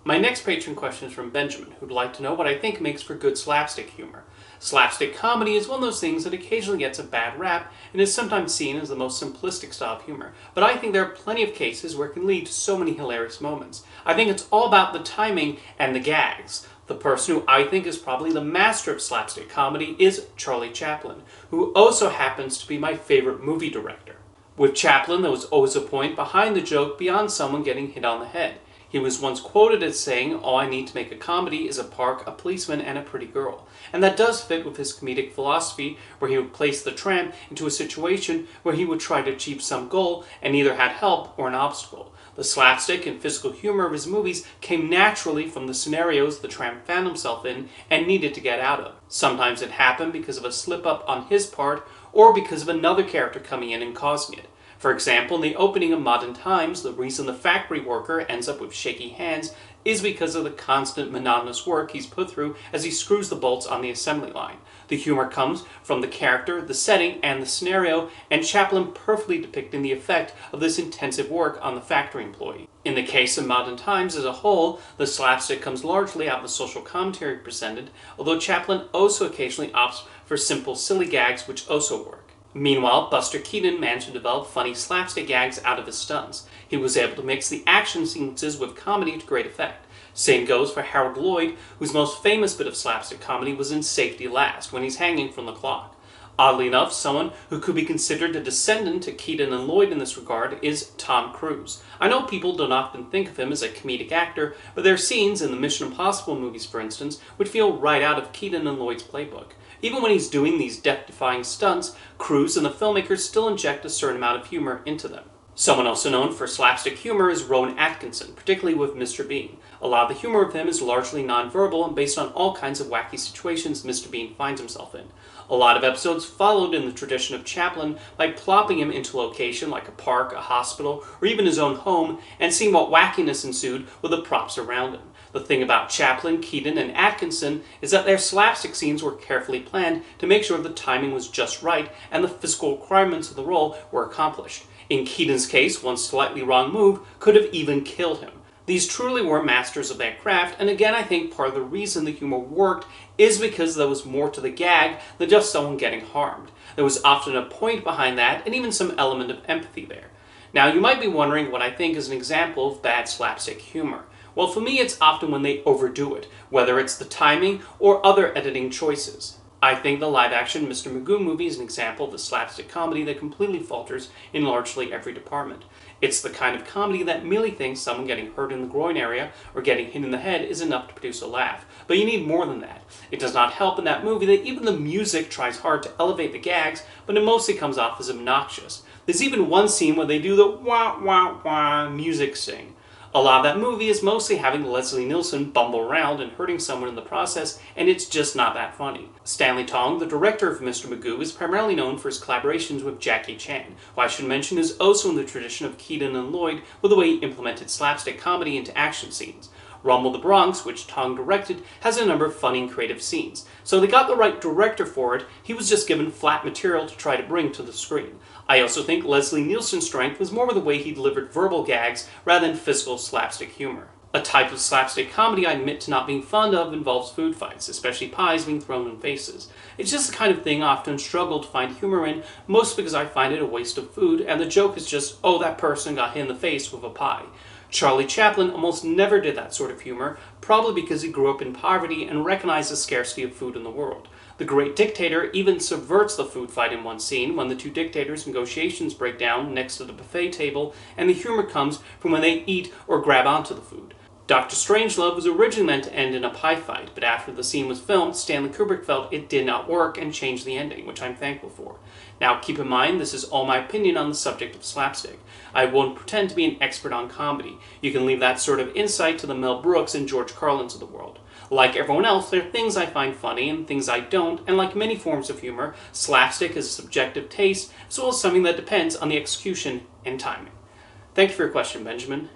My next patron question is from Benjamin, who'd like to know what I think makes for good slapstick humor. Slapstick comedy is one of those things that occasionally gets a bad rap and is sometimes seen as the most simplistic style of humor, but I think there are plenty of cases where it can lead to so many hilarious moments. I think it's all about the timing and the gags. The person who I think is probably the master of slapstick comedy is Charlie Chaplin, who also happens to be my favorite movie director. With Chaplin, there was always a point behind the joke beyond someone getting hit on the head. He was once quoted as saying, "All I need to make a comedy is a park, a policeman, and a pretty girl." And that does fit with his comedic philosophy, where he would place the tramp into a situation where he would try to achieve some goal and either had help or an obstacle. The slapstick and physical humor of his movies came naturally from the scenarios the tramp found himself in and needed to get out of. Sometimes it happened because of a slip-up on his part, or because of another character coming in and causing it. For example, in the opening of Modern Times, the reason the factory worker ends up with shaky hands is because of the constant monotonous work he's put through as he screws the bolts on the assembly line. The humor comes from the character, the setting, and the scenario, and Chaplin perfectly depicting the effect of this intensive work on the factory employee. In the case of Modern Times as a whole, the slapstick comes largely out of the social commentary presented, although Chaplin also occasionally opts for simple, silly gags which also work. Meanwhile, Buster Keaton managed to develop funny slapstick gags out of his stunts. He was able to mix the action sequences with comedy to great effect. Same goes for Harold Lloyd, whose most famous bit of slapstick comedy was in Safety Last, when he's hanging from the clock. Oddly enough, someone who could be considered a descendant to Keaton and Lloyd in this regard is Tom Cruise. I know people don't often think of him as a comedic actor, but there are scenes in the Mission Impossible movies, for instance, which feel right out of Keaton and Lloyd's playbook. Even when he's doing these death-defying stunts, Cruise and the filmmakers still inject a certain amount of humor into them. Someone also known for slapstick humor is Rowan Atkinson, particularly with Mr. Bean. A lot of the humor of him is largely nonverbal and based on all kinds of wacky situations Mr. Bean finds himself in. A lot of episodes followed in the tradition of Chaplin by plopping him into a location like a park, a hospital, or even his own home, and seeing what wackiness ensued with the props around him. The thing about Chaplin, Keaton, and Atkinson is that their slapstick scenes were carefully planned to make sure the timing was just right and the physical requirements of the role were accomplished. In Keaton's case, one slightly wrong move could have even killed him. These truly were masters of their craft, and again I think part of the reason the humor worked is because there was more to the gag than just someone getting harmed. There was often a point behind that and even some element of empathy there. Now you might be wondering what I think is an example of bad slapstick humor. Well, for me it's often when they overdo it, whether it's the timing or other editing choices. I think the live-action Mr. Magoo movie is an example of a slapstick comedy that completely falters in largely every department. It's the kind of comedy that merely thinks someone getting hurt in the groin area or getting hit in the head is enough to produce a laugh. But you need more than that. It does not help in that movie that even the music tries hard to elevate the gags, but it mostly comes off as obnoxious. There's even one scene where they do the wah wah wah music sting. A lot of that movie is mostly having Leslie Nielsen bumble around and hurting someone in the process, and it's just not that funny. Stanley Tong, the director of Mr. Magoo, is primarily known for his collaborations with Jackie Chan, who I should mention is also in the tradition of Keaton and Lloyd with the way he implemented slapstick comedy into action scenes. Rumble the Bronx, which Tong directed, has a number of funny and creative scenes. So they got the right director for it, he was just given flat material to try to bring to the screen. I also think Leslie Nielsen's strength was more with the way he delivered verbal gags rather than physical slapstick humor. A type of slapstick comedy I admit to not being fond of involves food fights, especially pies being thrown in faces. It's just the kind of thing I often struggle to find humor in, mostly because I find it a waste of food, and the joke is just, oh, that person got hit in the face with a pie. Charlie Chaplin almost never did that sort of humor, probably because he grew up in poverty and recognized the scarcity of food in the world. The Great Dictator even subverts the food fight in one scene when the two dictators' negotiations break down next to the buffet table, and the humor comes from when they eat or grab onto the food. Dr. Strangelove was originally meant to end in a pie fight, but after the scene was filmed, Stanley Kubrick felt it did not work and changed the ending, which I'm thankful for. Now keep in mind, this is all my opinion on the subject of slapstick. I won't pretend to be an expert on comedy. You can leave that sort of insight to the Mel Brooks and George Carlins of the world. Like everyone else, there are things I find funny and things I don't, and like many forms of humor, slapstick is a subjective taste, as well as something that depends on the execution and timing. Thank you for your question, Benjamin.